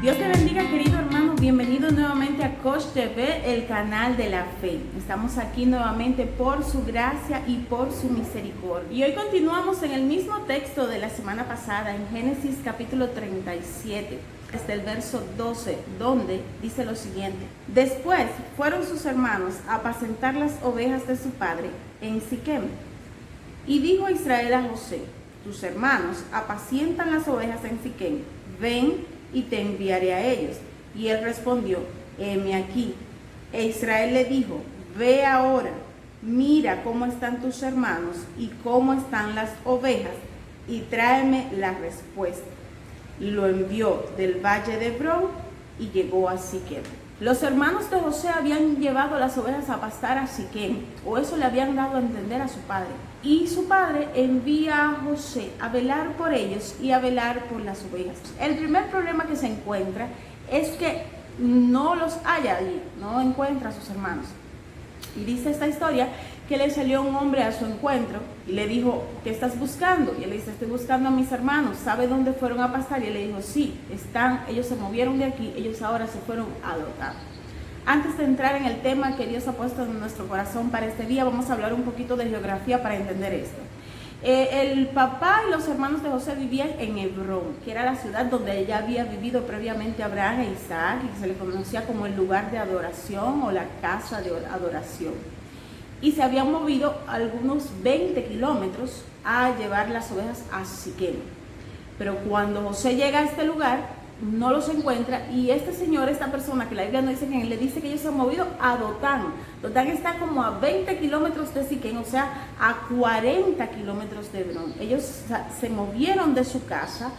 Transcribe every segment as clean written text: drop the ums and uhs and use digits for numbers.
Dios te bendiga, querido hermano. Bienvenido nuevamente a Coach TV, el canal de la fe. Estamos aquí nuevamente por su gracia y por su misericordia. Y hoy continuamos en el mismo texto de la semana pasada, en Génesis capítulo 37, desde el verso 12, donde dice lo siguiente: Después fueron sus hermanos a apacentar las ovejas de su padre en Siquem. Y dijo Israel a José: Tus hermanos apacientan las ovejas en Siquem. Ven y te enviaré a ellos. Y él respondió: heme aquí. E Israel le dijo: Ve ahora, mira cómo están tus hermanos y cómo están las ovejas, y tráeme la respuesta. Lo envió del valle de Hebrón y llegó a Siquem. Los hermanos de José habían llevado las ovejas a pastar a Siquem, o eso le habían dado a entender a su padre. Y su padre envía a José a velar por ellos y a velar por las ovejas. El primer problema que se encuentra es que no los halla allí, no encuentra a sus hermanos. Y dice esta historia que le salió un hombre a su encuentro y le dijo: ¿qué estás buscando? Y él le dice: estoy buscando a mis hermanos. ¿Sabe dónde fueron a pastar? Y él le dijo: sí, ellos se movieron de aquí, ellos ahora se fueron a Dotán. Antes de entrar en el tema que Dios ha puesto en nuestro corazón para este día, vamos a hablar un poquito de geografía para entender esto. El papá y los hermanos de José vivían en Hebrón, que era la ciudad donde ya había vivido previamente Abraham e Isaac, y se le conocía como el lugar de adoración o la casa de adoración. Y se habían movido algunos 20 kilómetros a llevar las ovejas a Siquem. Pero cuando José llega a este lugar, no los encuentra, y este señor, esta persona que la Biblia no dice quién, le dice que ellos se han movido a Dotán. Dotán está como a 20 kilómetros de Siquem, o sea, a 40 kilómetros de Hebrón. Ellos se movieron de su casa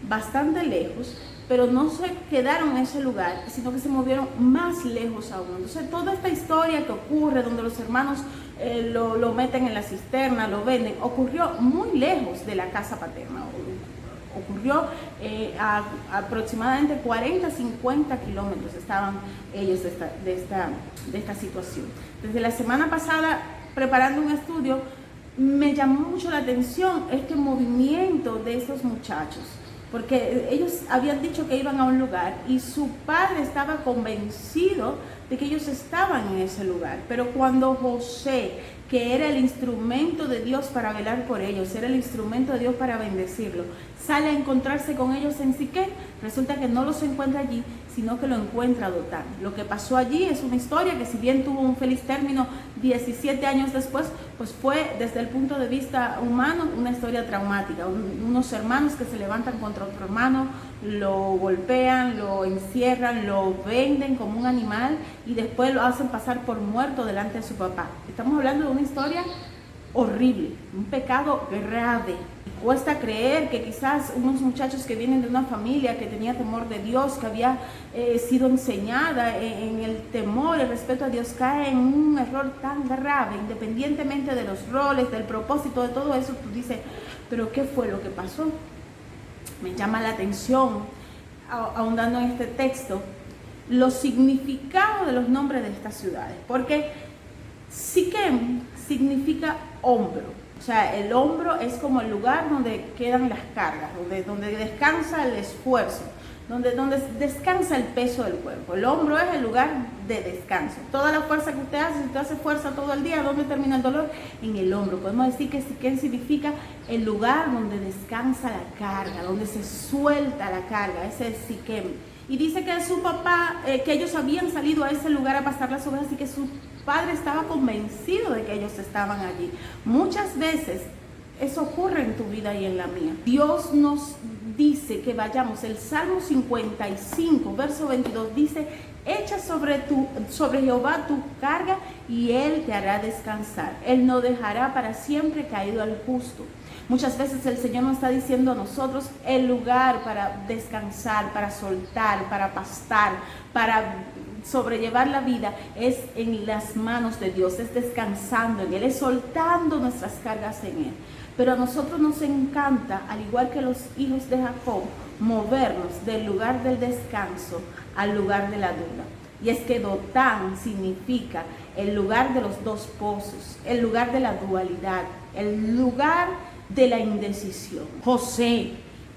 bastante lejos, pero no se quedaron en ese lugar, sino que se movieron más lejos aún. Entonces, toda esta historia que ocurre, donde los hermanos lo meten en la cisterna, lo venden, ocurrió muy lejos de la casa paterna. Ocurrió a aproximadamente 40-50 kilómetros estaban ellos de esta situación. Desde la semana pasada, preparando un estudio, me llamó mucho la atención este movimiento de estos muchachos, porque ellos habían dicho que iban a un lugar y su padre estaba convencido de que ellos estaban en ese lugar. Pero cuando José, que era el instrumento de Dios para velar por ellos, era el instrumento de Dios para bendecirlo, sale a encontrarse con ellos en Siquem, resulta que no los encuentra allí, sino que lo encuentra Dotán. Lo que pasó allí es una historia que, si bien tuvo un feliz término 17 años después, pues fue, desde el punto de vista humano, una historia traumática. Unos hermanos que se levantan contra otro hermano, lo golpean, lo encierran, lo venden como un animal y después lo hacen pasar por muerto delante de su papá. Estamos hablando de una historia horrible, un pecado grave. Cuesta creer que quizás unos muchachos que vienen de una familia que tenía temor de Dios, que había sido enseñada en el temor, el respeto a Dios, cae en un error tan grave, independientemente de los roles, del propósito, de todo eso. Tú dices: ¿pero qué fue lo que pasó? Me llama la atención, ahondando en este texto, los significados de los nombres de estas ciudades, porque Siquem significa hombro. O sea, el hombro es como el lugar donde quedan las cargas, donde descansa el esfuerzo, donde descansa el peso del cuerpo. El hombro es el lugar de descanso. Toda la fuerza que usted hace, si usted hace fuerza todo el día, ¿dónde termina el dolor? En el hombro. Podemos decir que Siquem significa el lugar donde descansa la carga, donde se suelta la carga. Ese es Siquem. Y dice que su papá, que ellos habían salido a ese lugar a pastar las ovejas y que su padre estaba convencido de que ellos estaban allí. Muchas veces eso ocurre en tu vida y en la mía. Dios nos dice que vayamos. El Salmo 55, verso 22 dice: echa sobre Jehová tu carga y Él te hará descansar. Él no dejará para siempre caído al justo. Muchas veces el Señor nos está diciendo a nosotros el lugar para descansar, para soltar, para pastar, para sobrellevar la vida es en las manos de Dios, es descansando en Él, es soltando nuestras cargas en Él. Pero a nosotros nos encanta, al igual que los hijos de Jacob, movernos del lugar del descanso al lugar de la duda. Y es que Dotán significa el lugar de los dos pozos, el lugar de la dualidad, el lugar de la indecisión. José,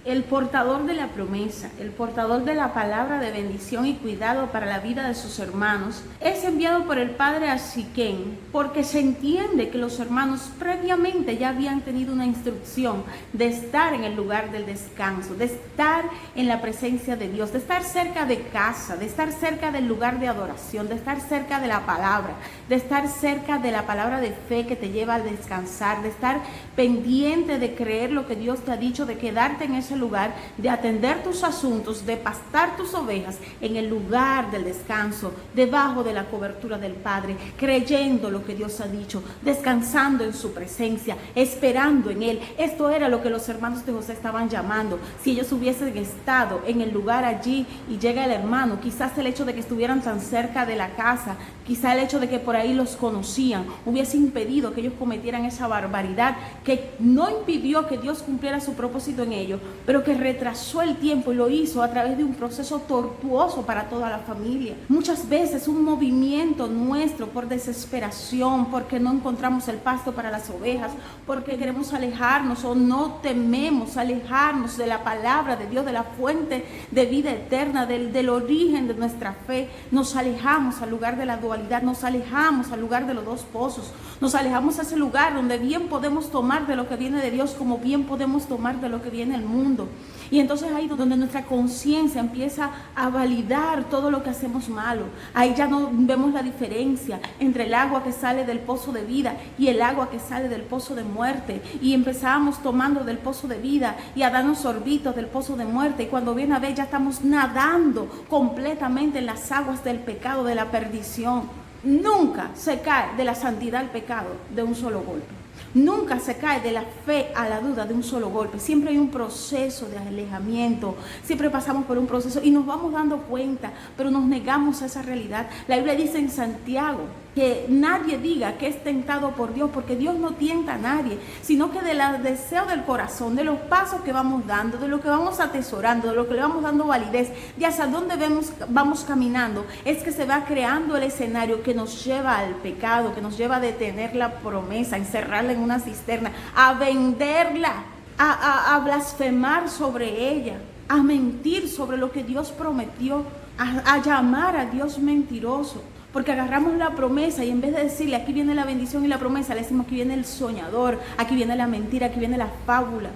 el portador de la promesa, el portador de la palabra de bendición y cuidado para la vida de sus hermanos, es enviado por el padre a Siquén, porque se entiende que los hermanos previamente ya habían tenido una instrucción de estar en el lugar del descanso, de estar en la presencia de Dios, de estar cerca de casa, de estar cerca del lugar de adoración, de estar cerca de la palabra, de estar cerca de la palabra de fe que te lleva a descansar, de estar pendiente de creer lo que Dios te ha dicho, de quedarte en ese lugar, de atender tus asuntos, de pastar tus ovejas en el lugar del descanso, debajo de la cobertura del Padre, creyendo lo que Dios ha dicho, descansando en su presencia, esperando en Él. Esto era lo que los hermanos de José estaban llamando. Si ellos hubiesen estado en el lugar allí y llega el hermano, quizás el hecho de que estuvieran tan cerca de la casa, quizás el hecho de que por ahí los conocían, hubiese impedido que ellos cometieran esa barbaridad, que no impidió que Dios cumpliera su propósito en ellos, pero que retrasó el tiempo y lo hizo a través de un proceso tortuoso para toda la familia. Muchas veces un movimiento nuestro por desesperación, porque no encontramos el pasto para las ovejas, porque queremos alejarnos o no tememos alejarnos de la palabra de Dios, de la fuente de vida eterna, del origen de nuestra fe, nos alejamos al lugar de la dualidad, nos alejamos al lugar de los dos pozos, nos alejamos a ese lugar donde bien podemos tomar de lo que viene de Dios, como bien podemos tomar de lo que viene del mundo. Y entonces ahí donde nuestra conciencia empieza a validar todo lo que hacemos malo. Ahí ya no vemos la diferencia entre el agua que sale del pozo de vida y el agua que sale del pozo de muerte. Y empezamos tomando del pozo de vida y a darnos sorbitos del pozo de muerte. Y cuando viene a ver, ya estamos nadando completamente en las aguas del pecado, de la perdición. Nunca se cae de la santidad al pecado de un solo golpe. Nunca se cae de la fe a la duda de un solo golpe. Siempre hay un proceso de alejamiento. Siempre pasamos por un proceso y nos vamos dando cuenta, pero nos negamos a esa realidad. La Biblia dice en Santiago que nadie diga que es tentado por Dios, porque Dios no tienta a nadie, sino que del deseo del corazón, de los pasos que vamos dando, de lo que vamos atesorando, de lo que le vamos dando validez, de hacia dónde vamos caminando, es que se va creando el escenario que nos lleva al pecado, que nos lleva a detener la promesa, a encerrarla en una cisterna, a venderla, a blasfemar sobre ella, a mentir sobre lo que Dios prometió, a llamar a Dios mentiroso. Porque agarramos la promesa y en vez de decirle aquí viene la bendición y la promesa, le decimos aquí viene el soñador, aquí viene la mentira, aquí viene la fábula,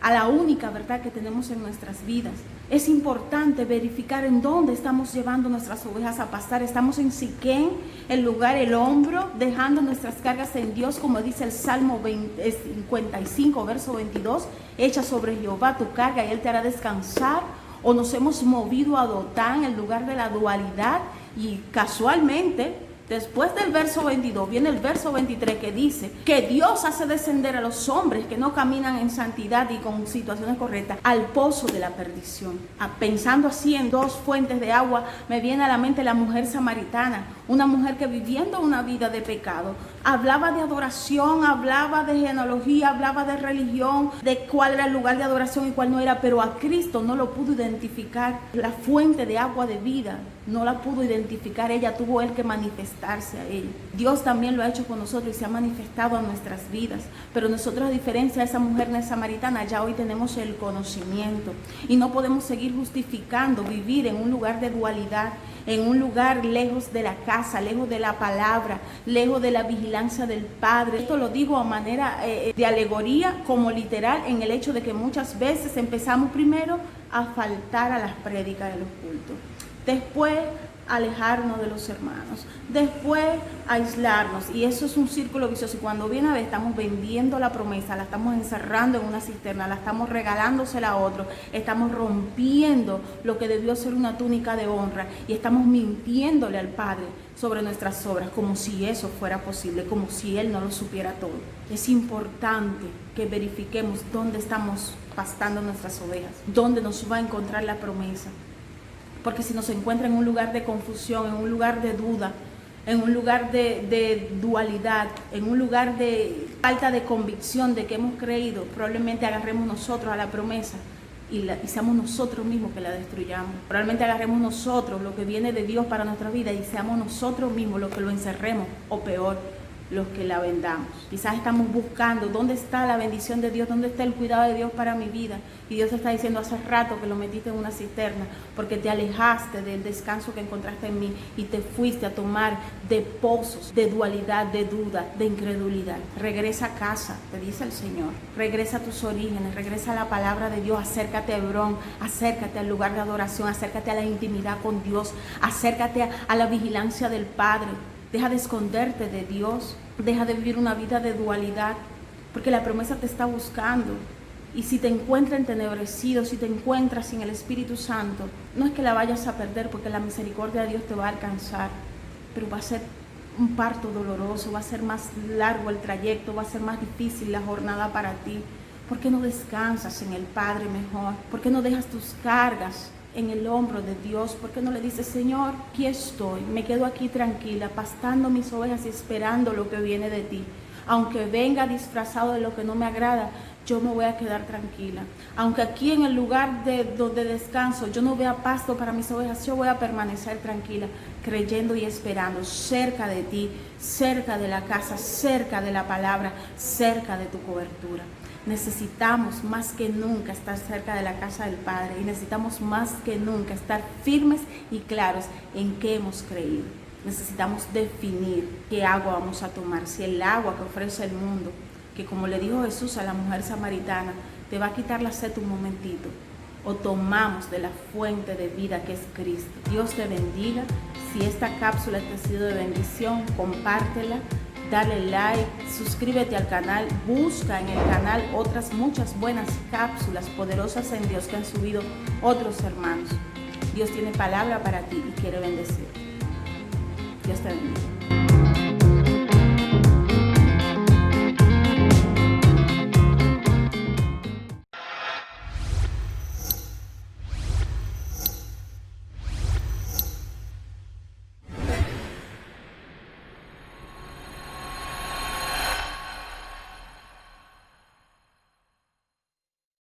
a la única verdad que tenemos en nuestras vidas. Es importante verificar en dónde estamos llevando nuestras ovejas a pastar. Estamos en Siquén, el lugar, el hombro, dejando nuestras cargas en Dios, como dice el Salmo 55, verso 22, echa sobre Jehová tu carga y Él te hará descansar. O nos hemos movido a Dotán, el lugar de la dualidad, y casualmente después del verso 22 viene el verso 23 que dice que Dios hace descender a los hombres que no caminan en santidad y con situaciones correctas al pozo de la perdición. Pensando así en dos fuentes de agua, me viene a la mente la mujer samaritana, una mujer que viviendo una vida de pecado, hablaba de adoración, hablaba de genealogía, hablaba de religión, de cuál era el lugar de adoración y cuál no era, pero a Cristo no lo pudo identificar, la fuente de agua de vida no la pudo identificar, ella tuvo él que manifestarse a ella. Dios también lo ha hecho con nosotros y se ha manifestado a nuestras vidas, pero nosotros, a diferencia de esa mujer samaritana, ya hoy tenemos el conocimiento y no podemos seguir justificando vivir en un lugar de dualidad, en un lugar lejos de la casa, lejos de la palabra, lejos de la vigilancia del Padre. Esto lo digo a manera de alegoría, como literal, en el hecho de que muchas veces empezamos primero a faltar a las prédicas de los cultos, después alejarnos de los hermanos, después aislarnos, y eso es un círculo vicioso. Y cuando viene a ver, estamos vendiendo la promesa, la estamos encerrando en una cisterna, la estamos regalándosela a otro, estamos rompiendo lo que debió ser una túnica de honra y estamos mintiéndole al Padre sobre nuestras obras, como si eso fuera posible, como si Él no lo supiera todo. Es importante que verifiquemos dónde estamos pastando nuestras ovejas, dónde nos va a encontrar la promesa. Porque si nos encuentra en un lugar de confusión, en un lugar de duda, en un lugar de dualidad, en un lugar de falta de convicción de que hemos creído, probablemente agarremos nosotros a la promesa y seamos nosotros mismos que la destruyamos. Probablemente agarremos nosotros lo que viene de Dios para nuestra vida y seamos nosotros mismos los que lo encerremos, o peor, los que la vendamos. Quizás estamos buscando dónde está la bendición de Dios, dónde está el cuidado de Dios para mi vida. Y Dios te está diciendo hace rato que lo metiste en una cisterna porque te alejaste del descanso que encontraste en mí y te fuiste a tomar de pozos, de dualidad, de duda, de incredulidad. Regresa a casa, te dice el Señor. Regresa a tus orígenes, regresa a la palabra de Dios. Acércate a Hebrón, acércate al lugar de adoración, acércate a la intimidad con Dios, acércate a la vigilancia del Padre. Deja de esconderte de Dios, deja de vivir una vida de dualidad, porque la promesa te está buscando. Y si te encuentras entenebrecido, si te encuentras sin el Espíritu Santo, no es que la vayas a perder, porque la misericordia de Dios te va a alcanzar, pero va a ser un parto doloroso, va a ser más largo el trayecto, va a ser más difícil la jornada para ti. ¿Por qué no descansas en el Padre mejor? ¿Por qué no dejas tus cargas en el hombro de Dios? ¿Por qué no le dices, Señor, aquí estoy, me quedo aquí tranquila, pastando mis ovejas y esperando lo que viene de ti? Aunque venga disfrazado de lo que no me agrada, yo me voy a quedar tranquila. Aunque aquí en el lugar donde descanso yo no vea pasto para mis ovejas, yo voy a permanecer tranquila, creyendo y esperando cerca de ti, cerca de la casa, cerca de la palabra, cerca de tu cobertura. Necesitamos más que nunca estar cerca de la casa del Padre y necesitamos más que nunca estar firmes y claros en qué hemos creído. Necesitamos definir qué agua vamos a tomar, si el agua que ofrece el mundo, que como le dijo Jesús a la mujer samaritana, te va a quitar la sed un momentito, o tomamos de la fuente de vida que es Cristo. Dios te bendiga. Si esta cápsula te ha sido de bendición, compártela. Dale like, suscríbete al canal, busca en el canal otras muchas buenas cápsulas poderosas en Dios que han subido otros hermanos. Dios tiene palabra para ti y quiere bendecirte. Dios te bendiga.